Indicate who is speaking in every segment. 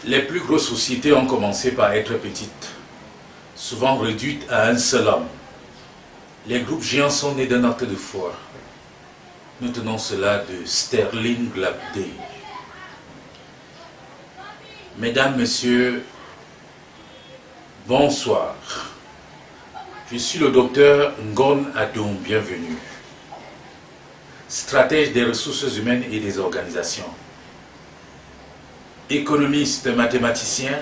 Speaker 1: Les plus grosses sociétés ont commencé par être petites, souvent réduites à un seul homme. Les groupes géants sont nés d'un acte de foi. Nous tenons cela de Sterling Glabdé. Mesdames, Messieurs, bonsoir. Je suis le docteur Ngon Adoum, bienvenue. Stratège des ressources humaines et des organisations. Économiste mathématicien,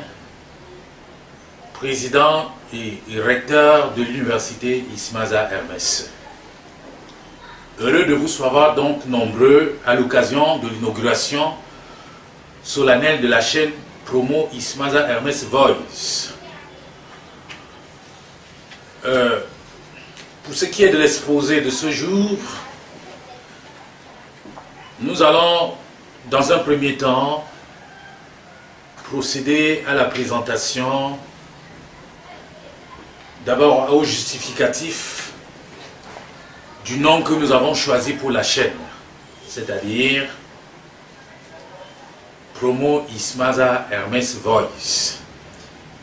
Speaker 1: président et recteur de l'université Ismaza Hermès. Heureux de vous savoir donc nombreux à l'occasion de l'inauguration solennelle de la chaîne Promo Ismaza Hermès Voice. Pour ce qui est de l'exposé de ce jour, nous allons dans un premier temps procéder à la présentation, d'abord au justificatif du nom que nous avons choisi pour la chaîne, c'est-à-dire Promo Ismaza Hermès Voice.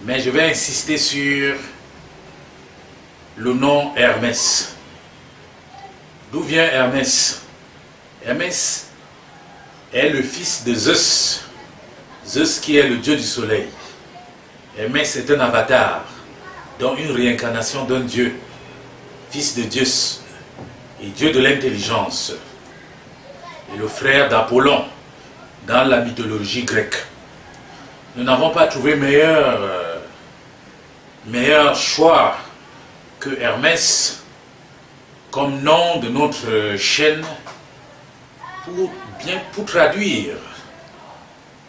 Speaker 1: Mais je vais insister sur le nom Hermès. D'où vient Hermès? Hermès est le fils de Zeus. Zeus qui est le dieu du soleil. Hermès est un avatar, donc une réincarnation d'un dieu, fils de Zeus et dieu de l'intelligence, et le frère d'Apollon dans la mythologie grecque. Nous n'avons pas trouvé meilleur choix que Hermès comme nom de notre chaîne pour traduire,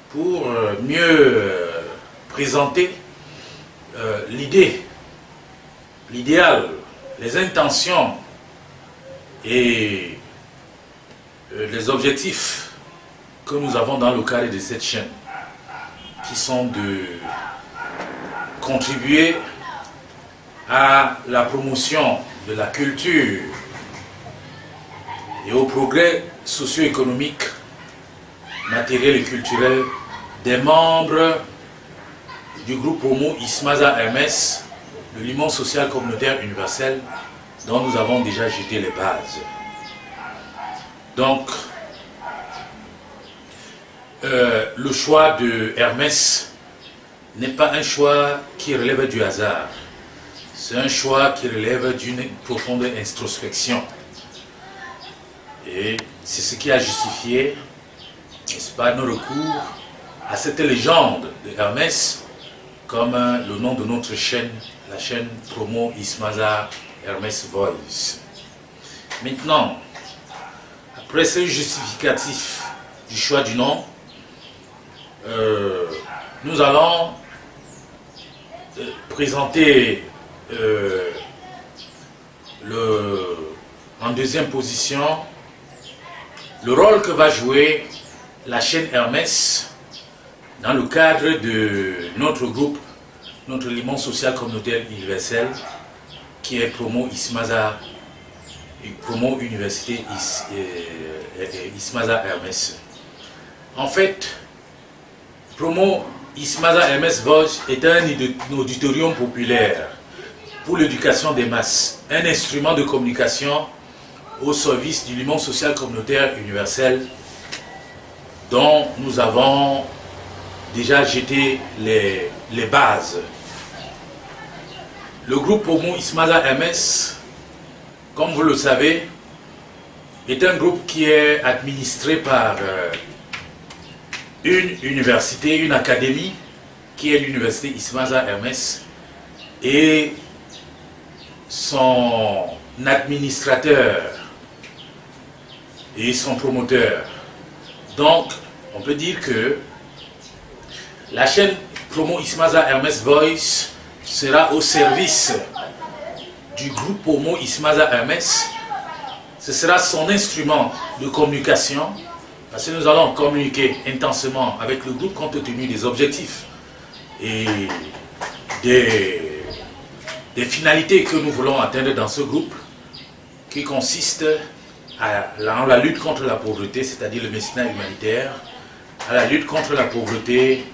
Speaker 1: pour mieux présenter l'idée, l'idéal, les intentions et les objectifs que nous avons dans le cadre de cette chaîne, qui sont de contribuer à la promotion de la culture et au progrès socio-économique, matériel et culturel des membres du groupe Promo Ismaza Hermès, le limon social communautaire universel dont nous avons déjà jeté les bases. Donc, le choix de Hermès n'est pas un choix qui relève du hasard. C'est un choix qui relève d'une profonde introspection. Et c'est ce qui a justifié, n'est-ce pas, nos recours à cette légende de Hermès comme le nom de notre chaîne, la chaîne Promo Ismaza Hermès Voice. Maintenant, après ce justificatif du choix du nom, nous allons présenter en deuxième position le rôle que va jouer la chaîne Hermès dans le cadre de notre groupe, notre limon social communautaire universel, qui est Promo Ismaza, Promo Université Ismaza Hermès. En fait, Promo Ismaza Hermès Vosges est un auditorium populaire pour l'éducation des masses, un instrument de communication au service du limon social communautaire universel dont nous avons déjà jeté les bases. Le groupe Promo Ismaza Hermès, comme vous le savez, est un groupe qui est administré par une université, une académie, qui est l'université Ismaza Hermès, et son administrateur et son promoteur. Donc, on peut dire que la chaîne Promo Ismaza Hermès Voice sera au service du groupe Promo Ismaza Hermès. Ce sera son instrument de communication, parce que nous allons communiquer intensément avec le groupe compte tenu des objectifs et des finalités que nous voulons atteindre dans ce groupe, qui consiste à la lutte contre la pauvreté, c'est-à-dire le mécénat humanitaire, à la lutte contre la pauvreté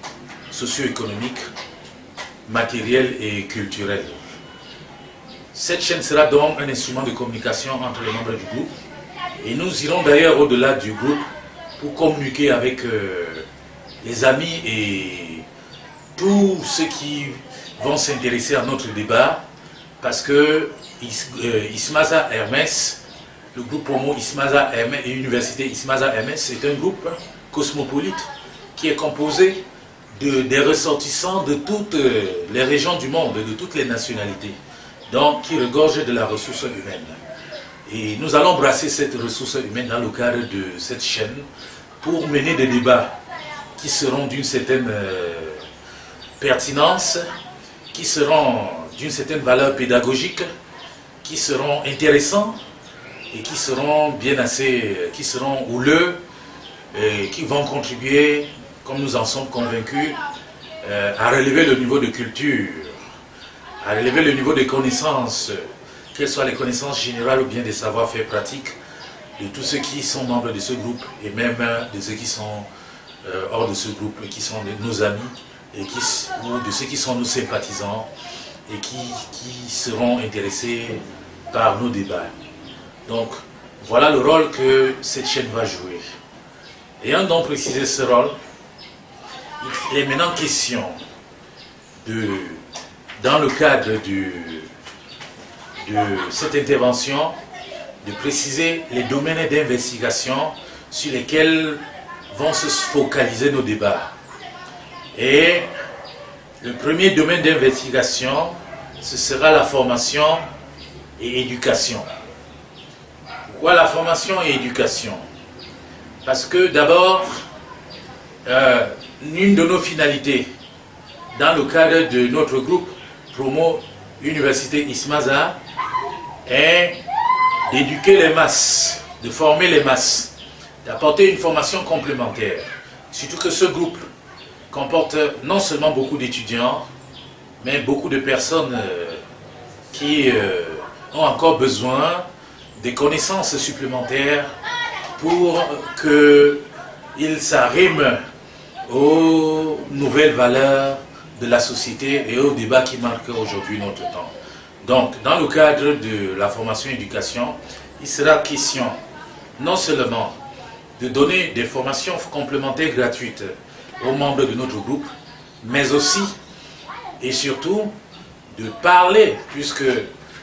Speaker 1: socio-économique, matérielle et culturelle. Cette chaîne sera donc un instrument de communication entre les membres du groupe, et nous irons d'ailleurs au-delà du groupe pour communiquer avec les amis et tous ceux qui vont s'intéresser à notre débat, parce que Ismaza Hermès, le groupe Promo Ismaza Hermès et l'université Ismaza Hermès, c'est un groupe cosmopolite qui est composé des ressortissants de toutes les régions du monde, de toutes les nationalités, donc qui regorge de la ressource humaine. Et nous allons brasser cette ressource humaine dans le cadre de cette chaîne pour mener des débats qui seront d'une certaine pertinence, qui seront d'une certaine valeur pédagogique, qui seront intéressants et qui seront qui seront houleux et qui vont contribuer, comme nous en sommes convaincus, à relever le niveau de culture, à relever le niveau de connaissances, qu'elles soient les connaissances générales ou bien des savoir-faire pratiques de tous ceux qui sont membres de ce groupe et même de ceux qui sont hors de ce groupe, qui sont nos amis et ou de ceux qui sont nos sympathisants et qui seront intéressés par nos débats. Donc, voilà le rôle que cette chaîne va jouer. Ayant donc précisé ce rôle, il est maintenant question dans le cadre de cette intervention, de préciser les domaines d'investigation sur lesquels vont se focaliser nos débats. Et le premier domaine d'investigation, ce sera la formation et éducation. Pourquoi la formation et éducation? Parce que d'abord, l'une de nos finalités dans le cadre de notre groupe Promo Université Ismaza est d'éduquer les masses, de former les masses, d'apporter une formation complémentaire. Surtout que ce groupe comporte non seulement beaucoup d'étudiants, mais beaucoup de personnes qui ont encore besoin des connaissances supplémentaires pour qu'ils s'arriment aux nouvelles valeurs de la société et aux débats qui marquent aujourd'hui notre temps. Donc, dans le cadre de la formation et éducation, il sera question non seulement de donner des formations complémentaires gratuites aux membres de notre groupe, mais aussi et surtout de parler, puisque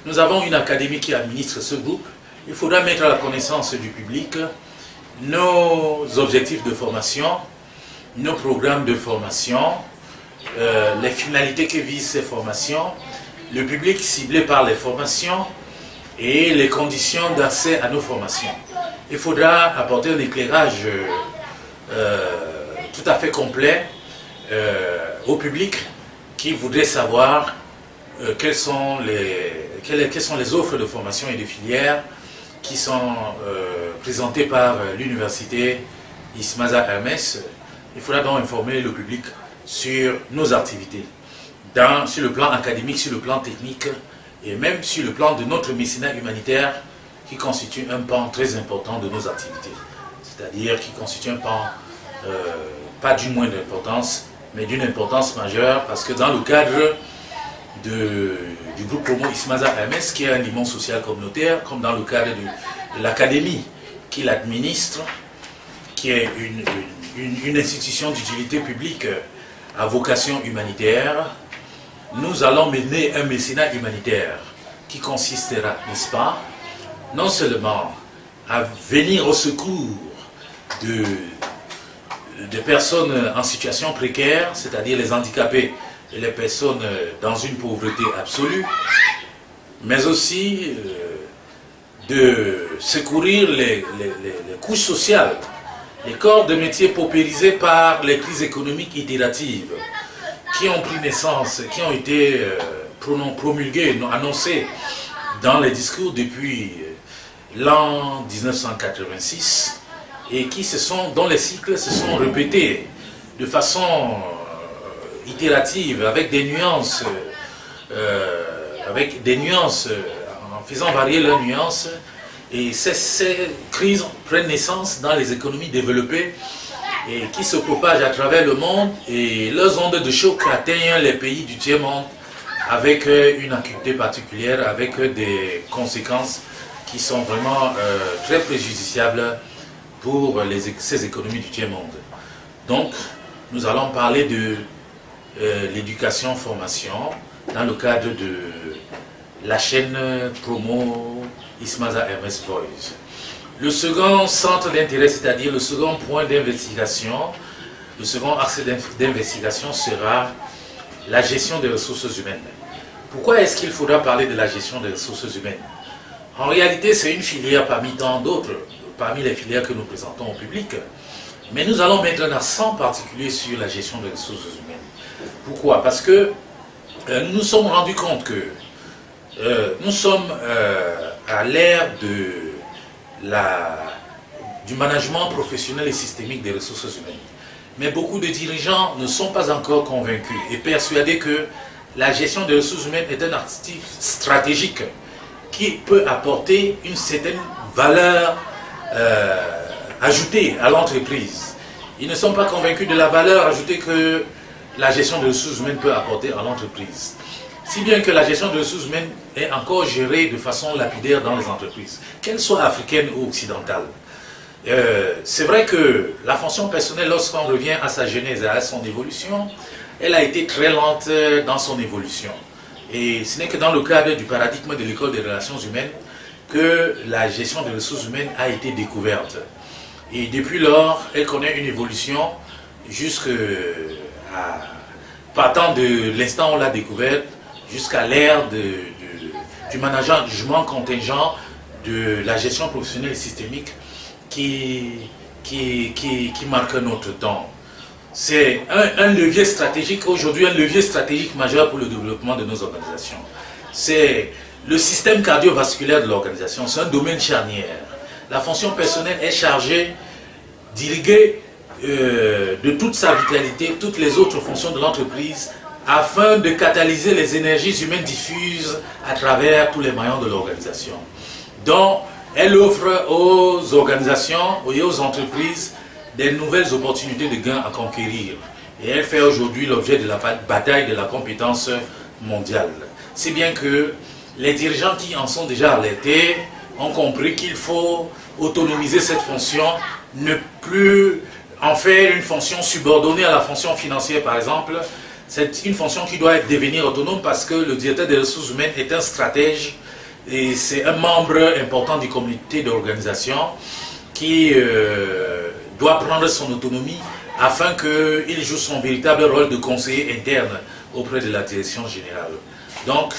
Speaker 1: nous avons une académie qui administre ce groupe, il faudra mettre à la connaissance du public nos objectifs de formation, nos programmes de formation, les finalités que visent ces formations, le public ciblé par les formations et les conditions d'accès à nos formations. Il faudra apporter un éclairage tout à fait complet au public qui voudrait savoir quelles sont les offres de formation et de filières qui sont présentées par l'université Ismaza Hermès. il faudra donc informer le public sur nos activités, sur le plan académique, sur le plan technique, et même sur le plan de notre mécénat humanitaire, qui constitue un pan très important de nos activités. C'est-à-dire qui constitue un pan, pas d'une moindre importance, mais d'une importance majeure, parce que dans le cadre du groupe Promo Ismaza Hermès, qui est un immense social communautaire, comme dans le cadre de l'académie qui l'administre, qui est une institution d'utilité publique à vocation humanitaire, nous allons mener un mécénat humanitaire qui consistera, n'est-ce pas, non seulement à venir au secours de personnes en situation précaire, c'est-à-dire les handicapés et les personnes dans une pauvreté absolue, mais aussi de secourir les couches sociales, les corps de métier paupérisés par les crises économiques itératives qui ont pris naissance, qui ont été promulguées, annoncées dans les discours depuis l'an 1986 et dont les cycles se sont répétés de façon itérative, avec des nuances, en faisant varier leurs nuances. Et ces crises prennent naissance dans les économies développées et qui se propagent à travers le monde, et leurs ondes de choc atteignent les pays du tiers-monde avec une acuité particulière, avec des conséquences qui sont vraiment très préjudiciables pour ces économies du tiers-monde. Donc, nous allons parler de l'éducation-formation dans le cadre de la chaîne Promo Ismaza Hermès Voice. Le second centre d'intérêt, c'est-à-dire le second point d'investigation, le second axe d'investigation sera la gestion des ressources humaines. Pourquoi est-ce qu'il faudra parler de la gestion des ressources humaines? En réalité, c'est une filière parmi tant d'autres, parmi les filières que nous présentons au public, mais nous allons mettre un accent particulier sur la gestion des ressources humaines. Pourquoi? Parce que nous nous sommes rendus compte que nous sommes à l'ère du management professionnel et systémique des ressources humaines. Mais beaucoup de dirigeants ne sont pas encore convaincus et persuadés que la gestion des ressources humaines est un actif stratégique qui peut apporter une certaine valeur ajoutée à l'entreprise. Ils ne sont pas convaincus de la valeur ajoutée que la gestion des ressources humaines peut apporter à l'entreprise. Si bien que la gestion des ressources humaines est encore gérée de façon lapidaire dans les entreprises, qu'elles soient africaines ou occidentales. C'est vrai que la fonction personnelle, lorsqu'on revient à sa genèse et à son évolution, elle a été très lente dans son évolution. Et ce n'est que dans le cadre du paradigme de l'école des relations humaines que la gestion des ressources humaines a été découverte. Et depuis lors, elle connaît une évolution partant de l'instant où on l'a découverte jusqu'à l'ère du management contingent, de la gestion professionnelle et systémique qui marque notre temps. C'est un levier stratégique, aujourd'hui un levier stratégique majeur pour le développement de nos organisations. C'est le système cardiovasculaire de l'organisation, c'est un domaine charnière. La fonction personnelle est chargée d'irriguer de toute sa vitalité toutes les autres fonctions de l'entreprise afin de catalyser les énergies humaines diffuses à travers tous les maillons de l'organisation. Donc, elle offre aux organisations et aux entreprises des nouvelles opportunités de gains à conquérir. Et elle fait aujourd'hui l'objet de la bataille de la compétence mondiale. C'est bien que les dirigeants qui en sont déjà alertés ont compris qu'il faut autonomiser cette fonction, ne plus en faire une fonction subordonnée à la fonction financière par exemple. C'est une fonction qui doit devenir autonome parce que le directeur des ressources humaines est un stratège et c'est un membre important du comité d'organisation qui doit prendre son autonomie afin qu'il joue son véritable rôle de conseiller interne auprès de la direction générale. Donc,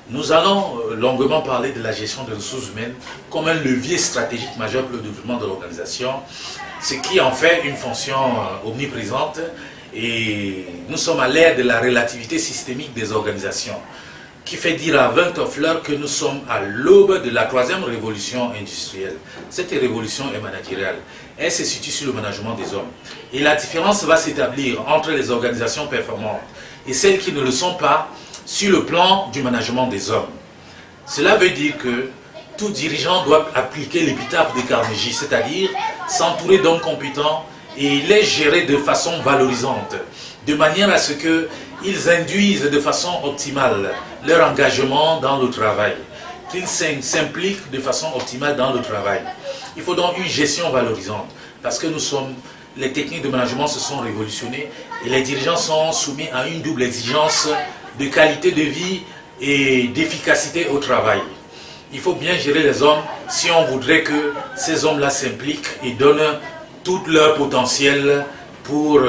Speaker 1: nous allons longuement parler de la gestion des ressources humaines comme un levier stratégique majeur pour le développement de l'organisation, ce qui en fait une fonction omniprésente. Et nous sommes à l'ère de la relativité systémique des organisations. qui fait dire à 20 of l'heure que nous sommes à l'aube de la troisième révolution industrielle. Cette révolution est managériale. Elle se situe sur le management des hommes. Et la différence va s'établir entre les organisations performantes et celles qui ne le sont pas sur le plan du management des hommes. Cela veut dire que tout dirigeant doit appliquer l'épitaphe de Carnegie, c'est-à-dire s'entourer d'hommes compétents et les gérer de façon valorisante, de manière à ce qu'ils induisent de façon optimale leur engagement dans le travail, qu'ils s'impliquent de façon optimale dans le travail. Il faut donc une gestion valorisante, parce que les techniques de management se sont révolutionnées et les dirigeants sont soumis à une double exigence de qualité de vie et d'efficacité au travail. Il faut bien gérer les hommes si on voudrait que ces hommes-là s'impliquent et donnent tout leur potentiel pour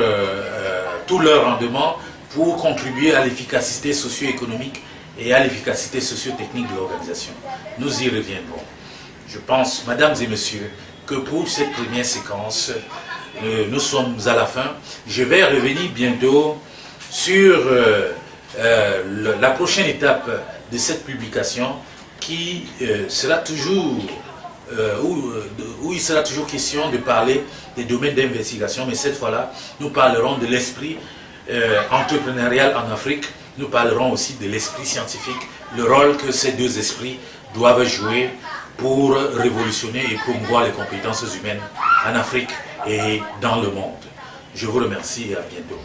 Speaker 1: tout leur rendement pour contribuer à l'efficacité socio-économique et à l'efficacité socio-technique de l'organisation. Nous y reviendrons. Je pense, mesdames et messieurs, que pour cette première séquence, nous sommes à la fin. Je vais revenir bientôt sur la prochaine étape de cette publication qui sera toujours, où il sera toujours question de parler des domaines d'investigation, mais cette fois-là, nous parlerons de l'esprit entrepreneurial en Afrique, nous parlerons aussi de l'esprit scientifique, le rôle que ces deux esprits doivent jouer pour révolutionner et promouvoir les compétences humaines en Afrique et dans le monde. Je vous remercie et à bientôt.